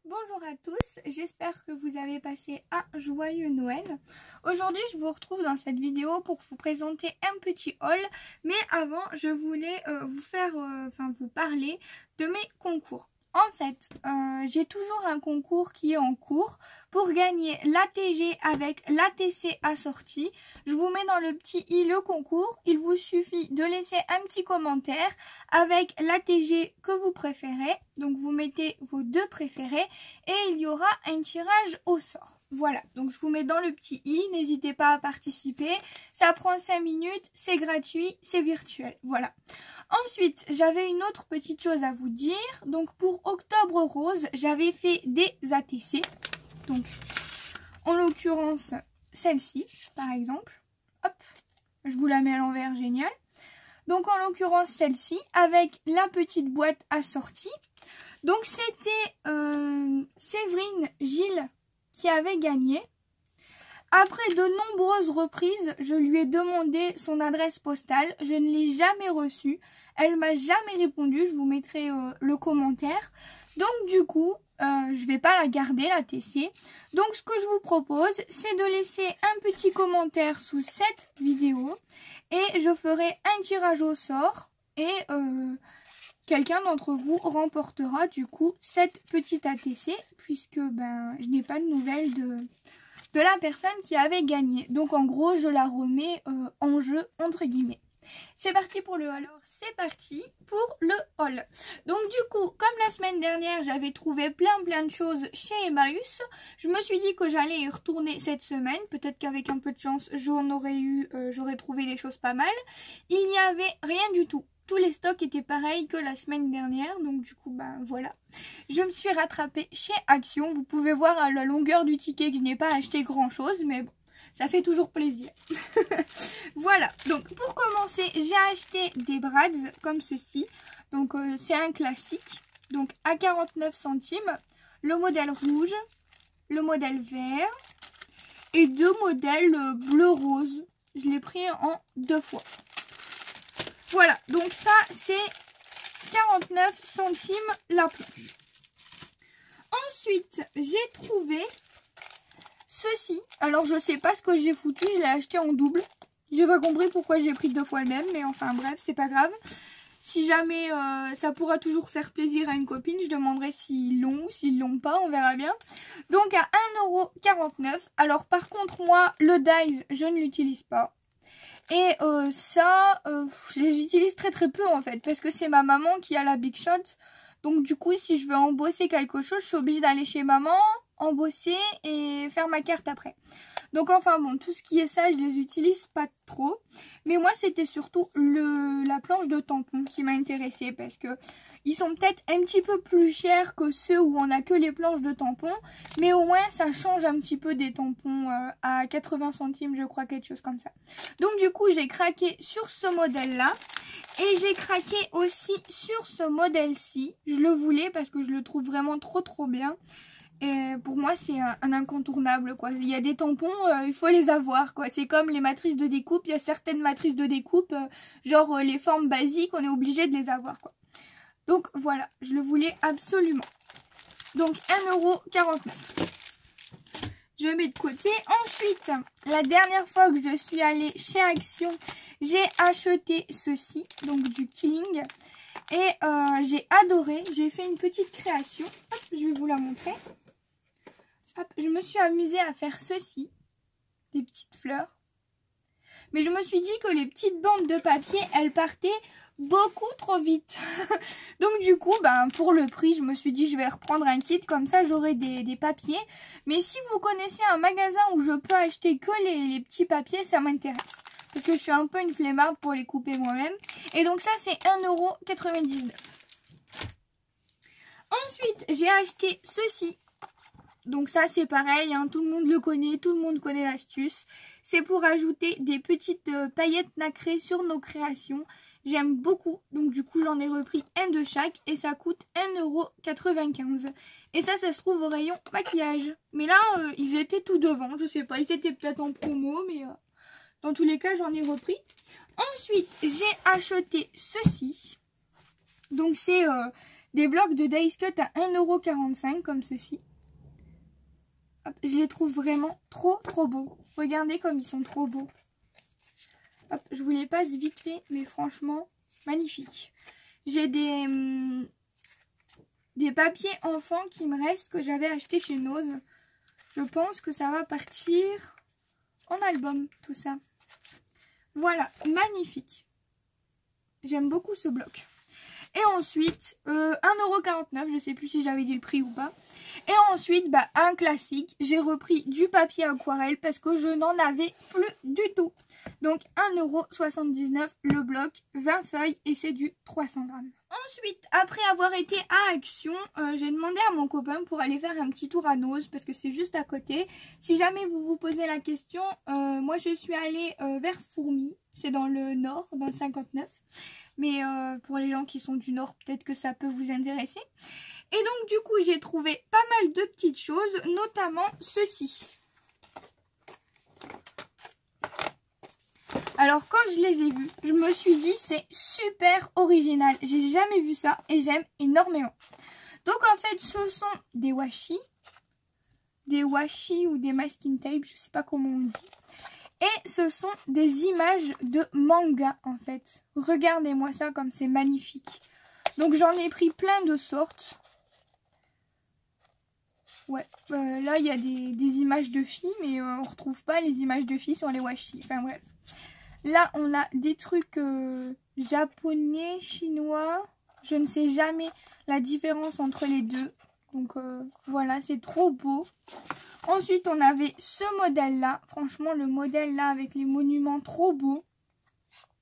Bonjour à tous, j'espère que vous avez passé un joyeux Noël. Aujourd'hui je vous retrouve dans cette vidéo pour vous présenter un petit haul, mais avant je voulais vous parler de mes concours. En fait, j'ai toujours un concours qui est en cours pour gagner l'ATG avec l'ATC assorti. Je vous mets dans le petit i le concours. Il vous suffit de laisser un petit commentaire avec l'ATG que vous préférez. Donc vous mettez vos deux préférés et il y aura un tirage au sort. Voilà, donc je vous mets dans le petit i, n'hésitez pas à participer. Ça prend 5 minutes, c'est gratuit, c'est virtuel. Voilà. Ensuite, j'avais une autre petite chose à vous dire. Donc pour Octobre Rose, j'avais fait des ATC. Donc en l'occurrence, celle-ci par exemple. Hop, je vous la mets à l'envers, génial. Donc en l'occurrence celle-ci avec la petite boîte assortie. Donc c'était Séverine Gilles qui avait gagné. Après de nombreuses reprises, je lui ai demandé son adresse postale. Je ne l'ai jamais reçue. Elle m'a jamais répondu. Je vous mettrai le commentaire. Donc du coup, je vais pas la garder, la TC. Donc ce que je vous propose, c'est de laisser un petit commentaire sous cette vidéo. Et je ferai un tirage au sort. Et quelqu'un d'entre vous remportera du coup cette petite ATC. Puisque je n'ai pas de nouvelles de la personne qui avait gagné. Donc en gros je la remets en jeu entre guillemets. C'est parti pour le haul. Alors c'est parti pour le haul. Donc du coup comme la semaine dernière j'avais trouvé plein de choses chez Emmaüs, je me suis dit que j'allais y retourner cette semaine. Peut-être qu'avec un peu de chance j'aurais trouvé des choses pas mal. Il n'y avait rien du tout. Tous les stocks étaient pareils que la semaine dernière. Donc du coup voilà. Je me suis rattrapée chez Action. Vous pouvez voir à la longueur du ticket que je n'ai pas acheté grand chose. Mais bon, ça fait toujours plaisir. Voilà. Donc pour commencer, j'ai acheté des Brads comme ceci. Donc c'est un classique. Donc à 49 centimes. Le modèle rouge. Le modèle vert. Et deux modèles bleu-rose. Je l'ai pris en 2 fois. Voilà, donc ça c'est 49 centimes la planche. Ensuite, j'ai trouvé ceci. Alors je sais pas ce que j'ai foutu, je l'ai acheté en double. J'ai pas compris pourquoi j'ai pris 2 fois le même, mais enfin bref, c'est pas grave. Si jamais ça pourra toujours faire plaisir à une copine, je demanderai s'ils l'ont ou s'ils l'ont pas, on verra bien. Donc à 1,49 €. Alors par contre moi, le Dies, je ne l'utilise pas. Et je les utilise très peu en fait, parce que c'est ma maman qui a la Big Shot. Donc du coup, si je veux embosser quelque chose, je suis obligée d'aller chez maman, embosser et faire ma carte après. Donc enfin bon, tout ce qui est ça, je les utilise pas trop. Mais moi, c'était surtout la planche de tampons qui m'a intéressée, parce que ils sont peut-être un petit peu plus chers que ceux où on a que les planches de tampons. Mais au moins, ça change un petit peu des tampons à 80 centimes, je crois, quelque chose comme ça. Donc du coup, j'ai craqué sur ce modèle-là. Et j'ai craqué aussi sur ce modèle-ci. Je le voulais parce que je le trouve vraiment trop bien. Et pour moi, c'est un incontournable, quoi. Il y a des tampons, il faut les avoir, quoi. C'est comme les matrices de découpe. Il y a certaines matrices de découpe, genre les formes basiques, on est obligé de les avoir, quoi. Donc voilà, je le voulais absolument. Donc 1,49 €. Je mets de côté. Ensuite, la dernière fois que je suis allée chez Action, j'ai acheté ceci, donc du Killing. Et j'ai adoré. J'ai fait une petite création. Hop, je vais vous la montrer. Hop, je me suis amusée à faire ceci. Des petites fleurs. Mais je me suis dit que les petites bandes de papier, elles partaient beaucoup trop vite. Donc du coup, pour le prix, je me suis dit je vais reprendre un kit. Comme ça, j'aurai des papiers. Mais si vous connaissez un magasin où je peux acheter que les petits papiers, ça m'intéresse. Parce que je suis un peu une flemmarde pour les couper moi-même. Et donc ça, c'est 1,99 €. Ensuite, j'ai acheté ceci. Donc ça, c'est pareil, hein, tout le monde le connaît, tout le monde connaît l'astuce. C'est pour ajouter des petites paillettes nacrées sur nos créations. J'aime beaucoup, donc du coup, j'en ai repris un de chaque et ça coûte 1,95 €. Et ça se trouve au rayon maquillage. Mais là, ils étaient tout devant, je sais pas, ils étaient peut-être en promo, mais dans tous les cas, j'en ai repris. Ensuite, j'ai acheté ceci. Donc c'est des blocs de Dice Cut à 1,45 € comme ceci. Hop, je les trouve vraiment trop beaux. Regardez comme ils sont trop beaux. Hop, je vous les passe vite fait, mais franchement, magnifique. J'ai des papiers enfants qui me restent, que j'avais acheté chez Nose. Je pense que ça va partir en album, tout ça. Voilà, magnifique. J'aime beaucoup ce bloc. Et ensuite, 1,49 €, je ne sais plus si j'avais dit le prix ou pas. Et ensuite, bah, un classique, j'ai repris du papier aquarelle parce que je n'en avais plus du tout. Donc 1,79 € le bloc, 20 feuilles et c'est du 300 grammes. Ensuite, après avoir été à Action, j'ai demandé à mon copain pour aller faire un petit tour à Nose parce que c'est juste à côté. Si jamais vous vous posez la question, moi je suis allée vers Fourmi, c'est dans le nord, dans le 59. Mais pour les gens qui sont du nord, peut-être que ça peut vous intéresser. Et donc du coup, j'ai trouvé pas mal de petites choses, notamment ceci. Alors quand je les ai vus, je me suis dit c'est super original. J'ai jamais vu ça et j'aime énormément. Donc en fait, ce sont des washi. Des washi ou des masking tape, je sais pas comment on dit. Et ce sont des images de manga en fait. Regardez-moi ça comme c'est magnifique. Donc j'en ai pris plein de sortes. Ouais, là il y a des images de filles, mais on retrouve pas les images de filles sur les washi. Enfin bref. Là on a des trucs japonais, chinois. Je ne sais jamais la différence entre les deux. Donc voilà, c'est trop beau. Ensuite, on avait ce modèle-là. Franchement, le modèle-là avec les monuments trop beaux.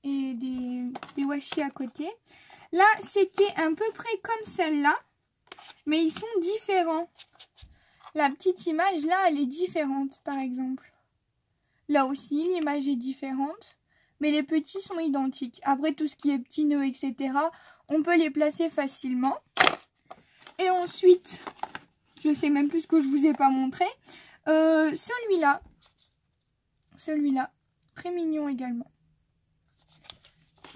Et des washi à côté. Là, c'était à peu près comme celle-là. Mais ils sont différents. La petite image, là, elle est différente, par exemple. Là aussi, l'image est différente. Mais les petits sont identiques. Après, tout ce qui est petits nœuds, etc., on peut les placer facilement. Et ensuite... je sais même plus ce que je vous ai pas montré. Celui-là, très mignon également.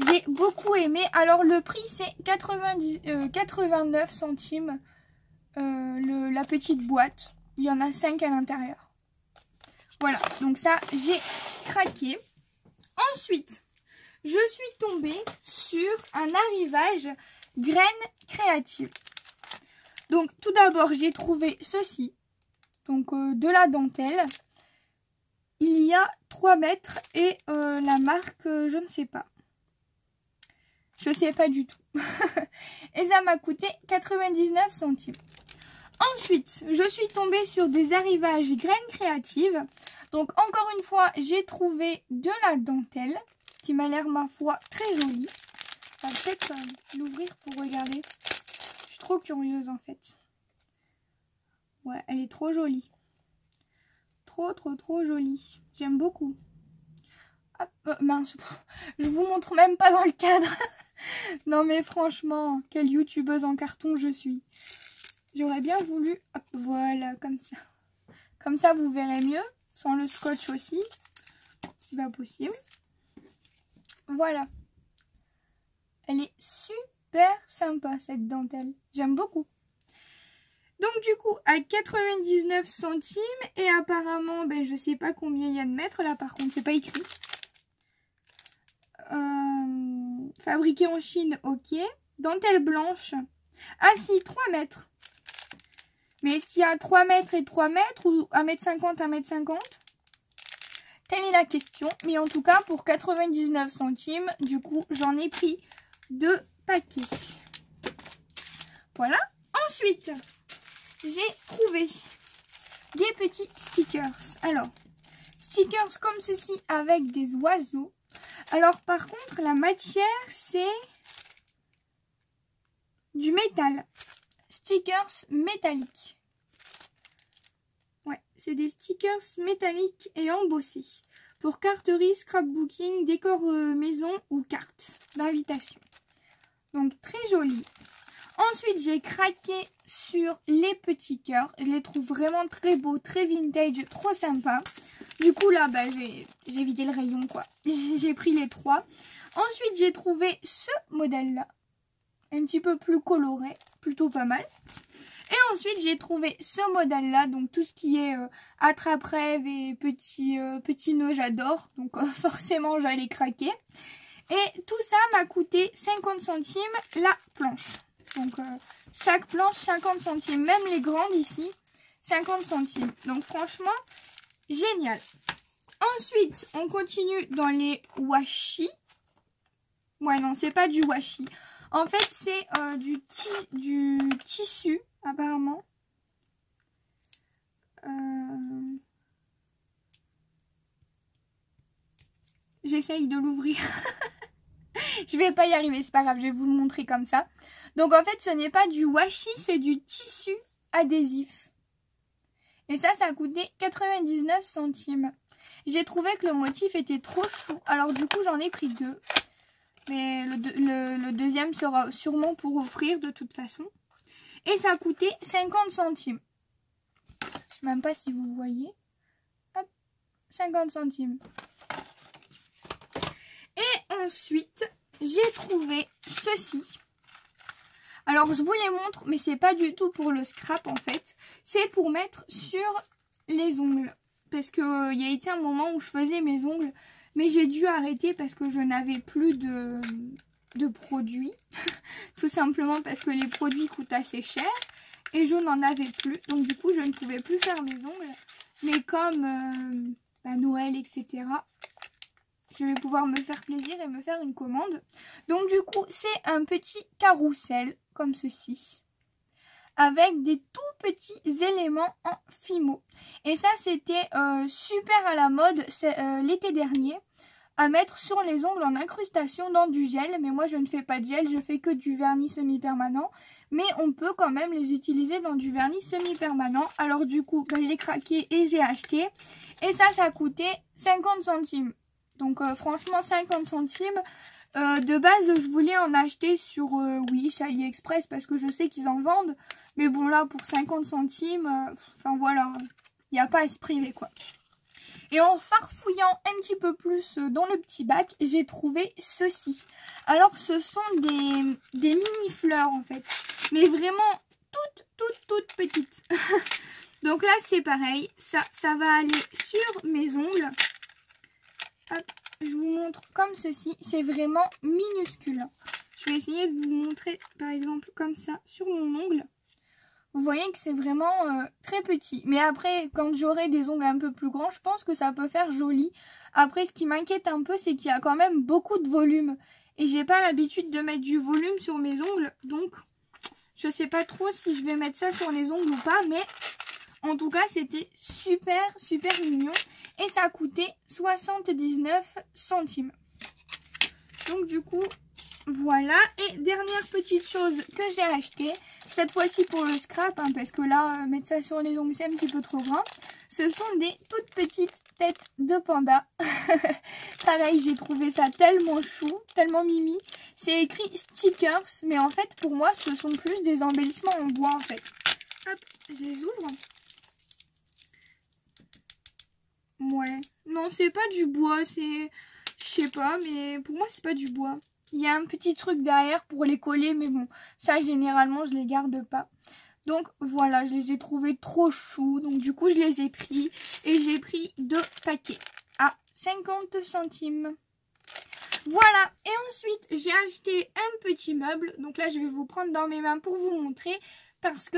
J'ai beaucoup aimé. Alors le prix c'est 89 centimes la petite boîte. Il y en a 5 à l'intérieur. Voilà, donc ça j'ai craqué. Ensuite, je suis tombée sur un arrivage graines créatives. Donc tout d'abord j'ai trouvé ceci, donc de la dentelle, il y a 3 mètres et la marque je ne sais pas, du tout et ça m'a coûté 99 centimes. Ensuite je suis tombée sur des arrivages graines créatives, donc encore une fois j'ai trouvé de la dentelle qui m'a l'air ma foi très jolie. On va peut-être l'ouvrir pour regarder. Trop curieuse en fait. Ouais, elle est trop jolie. Trop jolie. J'aime beaucoup. Hop, mince, je vous montre même pas dans le cadre. Non mais franchement, quelle youtubeuse en carton je suis. J'aurais bien voulu... hop, voilà, comme ça. Comme ça vous verrez mieux. Sans le scotch aussi. C'est pas possible. Voilà. Elle est super sympa cette dentelle. J'aime beaucoup. Donc du coup à 99 centimes et apparemment ben, je sais pas combien il y a de mètres là par contre c'est pas écrit. Fabriqué en Chine, ok. Dentelle blanche. Ah si, 3 mètres. Mais est-ce qu'il y a 3 mètres et 3 mètres ou 1,50 m, 1,50 m? Telle est la question. Mais en tout cas pour 99 centimes, du coup j'en ai pris 2 paquets. Voilà. Ensuite, j'ai trouvé des petits stickers. Alors, stickers comme ceci avec des oiseaux. Alors par contre, la matière, c'est du métal. Stickers métalliques. Ouais, c'est des stickers métalliques et embossés. Pour carterie, scrapbooking, décor maison ou carte d'invitation. Donc très joli. Ensuite, j'ai craqué sur les petits cœurs. Je les trouve vraiment très beaux, très vintage, trop sympa. Du coup, là, bah, j'ai vidé le rayon, quoi. J'ai pris les 3. Ensuite, j'ai trouvé ce modèle-là. Un petit peu plus coloré. plutôt pas mal. Et ensuite j'ai trouvé ce modèle là, donc tout ce qui est attrape-rêve et petits nœuds j'adore, donc forcément j'allais craquer. Et tout ça m'a coûté 50 centimes la planche. Donc chaque planche 50 centimes, même les grandes ici 50 centimes. Donc franchement génial. Ensuite on continue dans les washi. Ouais non c'est pas du washi. En fait c'est du tissu apparemment. J'essaye de l'ouvrir. Je vais pas y arriver, c'est pas grave, je vais vous le montrer comme ça. Donc en fait ce n'est pas du washi, c'est du tissu adhésif. Et ça a coûté 99 centimes. J'ai trouvé que le motif était trop chou, alors du coup j'en ai pris deux. Mais le deuxième sera sûrement pour offrir de toute façon. Et ça a coûté 50 centimes. Je sais même pas si vous voyez. Hop, 50 centimes. Et ensuite, j'ai trouvé ceci. Alors, je vous les montre, mais c'est pas du tout pour le scrap en fait. C'est pour mettre sur les ongles. Parce que il y a été un moment où je faisais mes ongles, mais j'ai dû arrêter parce que je n'avais plus de produits. Tout simplement parce que les produits coûtent assez cher. Et je n'en avais plus. Donc du coup, je ne pouvais plus faire mes ongles. Mais comme Noël, etc., je vais pouvoir me faire plaisir et me faire une commande. Donc du coup, c'est un petit carrousel comme ceci. Avec des tout petits éléments en fimo. Et ça, c'était super à la mode l'été dernier. À mettre sur les ongles en incrustation dans du gel. Mais moi, je ne fais pas de gel, je fais que du vernis semi-permanent. Mais on peut quand même les utiliser dans du vernis semi-permanent. Alors du coup, j'ai craqué et j'ai acheté. Et ça a coûté 50 centimes. Donc franchement 50 centimes. De base je voulais en acheter sur Wish, AliExpress parce que je sais qu'ils en vendent. Mais bon là pour 50 centimes, enfin voilà, il n'y a pas à se priver quoi. Et en farfouillant un petit peu plus dans le petit bac, j'ai trouvé ceci. Alors ce sont des mini fleurs en fait. Mais vraiment toutes petites. Donc là c'est pareil, ça va aller sur mes ongles. Hop, je vous montre comme ceci, c'est vraiment minuscule. Je vais essayer de vous montrer par exemple comme ça sur mon ongle. Vous voyez que c'est vraiment très petit. Mais après, quand j'aurai des ongles un peu plus grands, je pense que ça peut faire joli. Après, ce qui m'inquiète un peu, c'est qu'il y a quand même beaucoup de volume. Et j'ai pas l'habitude de mettre du volume sur mes ongles. Donc, je sais pas trop si je vais mettre ça sur les ongles ou pas. Mais en tout cas, c'était super mignon. Et ça a coûté 79 centimes. Donc du coup, voilà. Et dernière petite chose que j'ai acheté, cette fois-ci pour le scrap, hein, parce que là, mettre ça sur les ongles, c'est un petit peu trop grand. Ce sont des toutes petites têtes de panda. Pareil, j'ai trouvé ça tellement chou, tellement mimi. C'est écrit stickers, mais en fait, pour moi, ce sont plus des embellissements en bois, en fait. Hop, je les ouvre. Ouais, non c'est pas du bois, c'est, je sais pas, mais pour moi c'est pas du bois. Il y a un petit truc derrière pour les coller, mais bon, ça généralement je les garde pas. Donc voilà, je les ai trouvés trop choux, donc du coup je les ai pris et j'ai pris 2 paquets à 50 centimes. Voilà, et ensuite j'ai acheté un petit meuble, donc là je vais vous prendre dans mes mains pour vous montrer parce que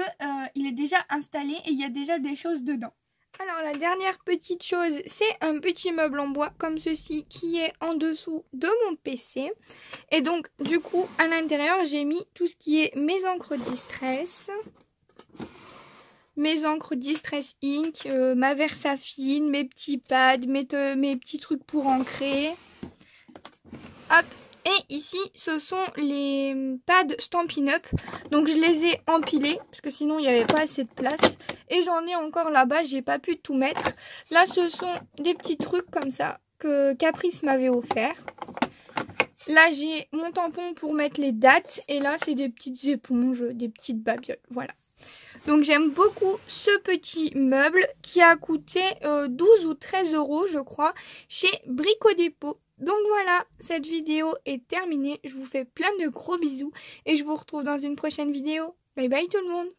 il est déjà installé et il y a déjà des choses dedans. Alors la dernière petite chose, c'est un petit meuble en bois comme ceci qui est en dessous de mon PC. Et donc du coup à l'intérieur j'ai mis tout ce qui est mes encres Distress. Mes encres Distress Ink, ma Versafine, mes petits pads, mes petits trucs pour ancrer. Hop. Et ici, ce sont les pads Stampin' Up. Donc je les ai empilés parce que sinon il n'y avait pas assez de place. Et j'en ai encore là-bas, j'ai pas pu tout mettre. Là, ce sont des petits trucs comme ça que Caprice m'avait offert. Là, j'ai mon tampon pour mettre les dates. Et là, c'est des petites éponges, des petites babioles. Voilà. Donc j'aime beaucoup ce petit meuble qui a coûté 12 ou 13 € je crois chez Brico Dépôt. Donc voilà, cette vidéo est terminée. Je vous fais plein de gros bisous et je vous retrouve dans une prochaine vidéo. Bye bye tout le monde.